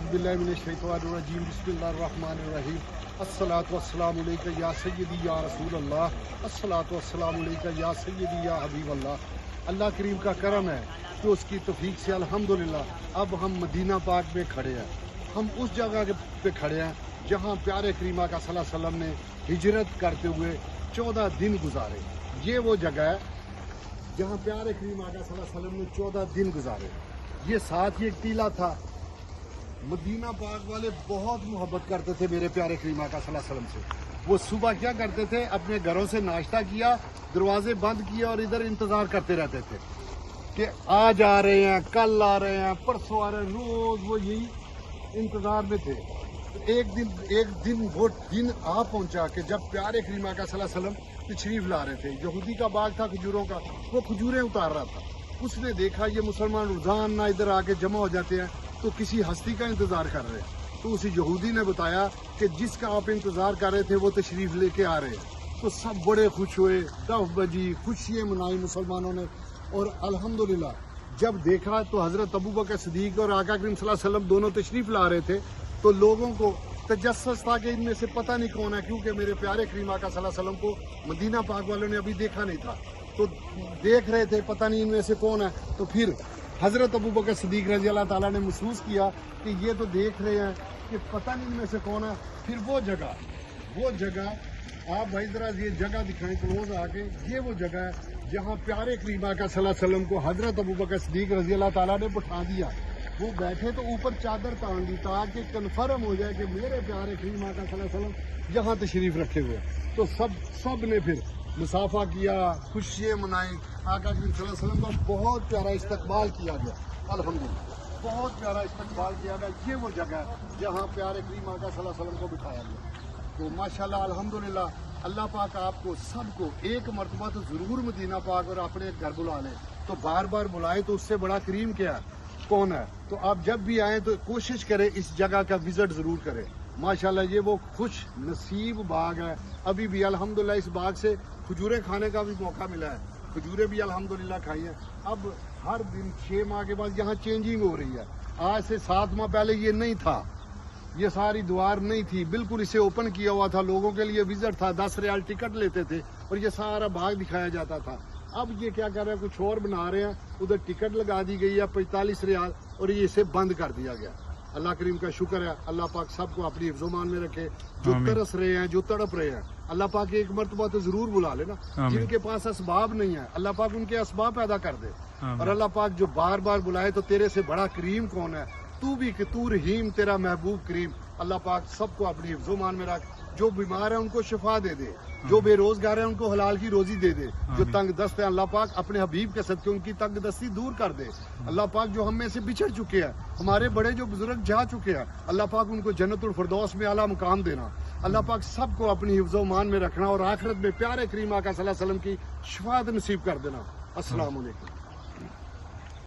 अऊज़ु बिल्लाहि मिनश शैतानिर रजीम बिस्मिल्लाहिर रहमानिर रहीम अस्सलातु वस्सलामु अलैका या सय्यदी या रसूल अल्लाह अस्सलातु वस्सलामु अलैका या सय्यदी या हबीब अल्लाह। अल्लाह करीम का करम है कि उसकी तौफीक से अल्हम्दुलिल्लाह अब हम मदीना पाक में खड़े हैं। हम उस जगह पे खड़े हैं जहाँ प्यारे करीमा का सल्लल्लाहु अलैहि वसल्लम ने हिजरत करते हुए 14 दिन गुजारे। ये वो जगह है जहाँ प्यारे करीमा का सल्लल्लाहु अलैहि वसल्लम ने 14 दिन गुजारे। ये साथ ही एक टीला था। मदीना पाक वाले बहुत मोहब्बत करते थे मेरे प्यारे करीमा का सल्लल्लाहु अलैहि वसल्लम से। वो सुबह क्या करते थे, अपने घरों से नाश्ता किया, दरवाजे बंद किए और इधर इंतजार करते रहते थे कि आज आ रहे हैं, कल आ रहे हैं, परसों आ रहे हैं। रोज वो यही इंतजार में थे। एक दिन वो दिन आ पहुंचा कि जब प्यारे करीमा का सल्लल्लाहु अलैहि वसल्लम तशरीफ ला रहे थे। यहूदी का बाग था खजूरों का, वो खजूरें उतार रहा था। उसने देखा ये मुसलमान रोजाना इधर आके जमा हो जाते हैं तो किसी हस्ती का इंतजार कर रहे हैं। तो उसी यहूदी ने बताया कि जिसका आप इंतजार कर रहे थे वो तशरीफ लेके आ रहे हैं। तो सब बड़े खुश हुए, दफ बजी, खुशियाँ मनाई मुसलमानों ने। और अल्हम्दुलिल्लाह जब देखा तो हजरत अबू बकर सिद्दीक और आका करीम सल्लल्लाहु अलैहि वसल्लम दोनों तशरीफ ला रहे थे। तो लोगों को तजस्सुस था कि इनमें से पता नहीं कौन है, क्योंकि मेरे प्यारे करीमा का सल्लल्लाहु अलैहि वसल्लम को मदीना पाक वालों ने अभी देखा नहीं था। तो देख रहे थे पता नहीं इनमें से कौन है। तो फिर हजरत अबू बकर सिद्दीक रज़ी अल्लाह ताला ने महसूस किया कि ये तो देख रहे हैं कि पता नहीं इनमें से कौन है। फिर वो जगह आप भाई जरा ये जगह दिखाएं क्लोज आके। ये वो जगह है जहाँ प्यारे करीमा का सल्लल्लाहु अलैहि वसल्लम को हजरत अबू बकर सिद्दीक रज़ी अल्लाह ताला ने बिठा दिया। वो बैठे तो ऊपर चादर तान दी ताकि कन्फर्म हो जाए कि मेरे प्यारे करीमा का सल्लल्लाहु अलैहि वसल्लम यहाँ तशरीफ रखे हुए। तो सब ने फिर मुसाफा किया, खुशियाँ मनाई। आका करीम सल्लल्लाहु अलैहि वसल्लम का बहुत प्यारा इस्तकबाल किया गया। अल्हम्दुलिल्लाह बहुत प्यारा इस्तकबाल किया गया। ये वो जगह है जहाँ प्यारे करीम आका सल्लल्लाहु अलैहि वसल्लम को बिठाया गया। तो माशाल्लाह अल्हम्दुलिल्लाह अल्लाह पाक आपको सबको एक मरतबा तो ज़रूर मदीना पाक और अपने घर बुला ले। तो बार बार बुलाए तो उससे बड़ा करीम क्या है, कौन है। तो आप जब भी आए तो कोशिश करें इस जगह का विजिट ज़रूर करें। माशाल्लाह ये वो खुश नसीब बाग है। अभी भी अल्हम्दुलिल्लाह इस बाग से खजूरें खाने का भी मौका मिला है। खजूरें भी अल्हम्दुलिल्लाह खाई हैं। अब हर दिन 6 माह के बाद यहाँ चेंजिंग हो रही है। आज से 7 माह पहले ये नहीं था, ये सारी द्वार नहीं थी, बिल्कुल इसे ओपन किया हुआ था। लोगों के लिए विजिट था, 10 रियाल टिकट लेते थे और ये सारा बाग दिखाया जाता था। अब ये क्या कर रहे हैं, कुछ और बना रहे हैं। उधर टिकट लगा दी गई है 45 रियाल और ये इसे बंद कर दिया गया। अल्लाह करीम का शुक्र है। अल्लाह पाक सबको अपनी हिफ्ज़-ओ-मान में रखे। जो तरस रहे हैं, जो तड़प रहे हैं, अल्लाह पाक एक मरतबा तो जरूर बुला लेना। जिनके पास असबाब नहीं है अल्लाह पाक उनके असबाब पैदा कर दे। और अल्लाह पाक जो बार बार बुलाए तो तेरे से बड़ा करीम कौन है। तू भी कि तू रहीम, तेरा महबूब करीम। अल्लाह पाक सबको अपनी हिफ्ज़-ओ-मान में रख। जो बीमार है उनको शिफा दे दे, जो बेरोजगार है उनको हलाल की रोजी दे दे, जो तंग दस्त है अल्लाह पाक अपने हबीब के सदके उनकी तंग दस्ती दूर कर दे। अल्लाह पाक जो हम में से बिछड़ चुके हैं, हमारे बड़े जो बुजुर्ग जा चुके हैं, अल्लाह पाक उनको जन्नतुल फिरदौस में आला मुकाम देना। अल्लाह पाक सबको अपनी हिफ्ज़-ओ-मान में रखना और आखिरत में प्यारे करीम आका सल्लल्लाहु अलैहि वसल्लम की शफाअत नसीब कर देना। अस्सलाम वालेकुम।